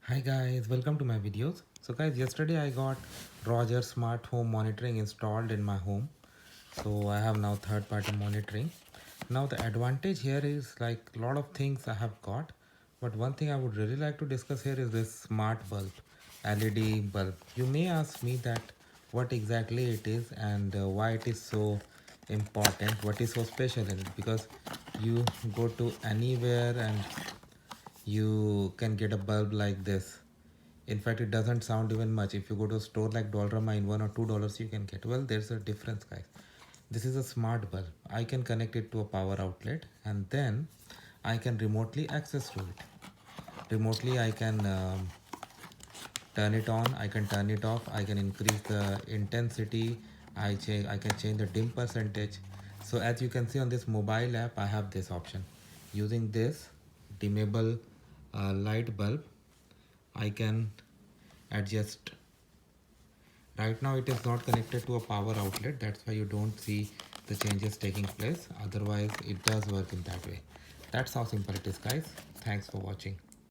Hi guys, welcome to my videos. So guys, yesterday I got Rogers Smart Home Monitoring installed in my home. So I have now third party monitoring. Now the advantage here is like a lot of things I have got. But one thing I would really like to discuss here is this smart bulb, LED bulb. You may ask me that what exactly it is and why it is so important, what is so special in it, because you go to anywhere and you can get a bulb like this. In fact, it doesn't sound even much. If you go to a store like Dollarama, in $1 or $2 you can get. Well, there's a difference, guys. This is a smart bulb. I can connect it to a power outlet and then I can remotely access to it. Remotely, I can turn it on, I can turn it off, I can increase the intensity, I can change the dim percentage. So as you can see on this mobile app, I have this option. Using this dimmable light bulb, I can adjust. Right now it is not connected to a power outlet, that's why you don't see the changes taking place. Otherwise it does work in that way. That's how simple it is, guys. Thanks for watching.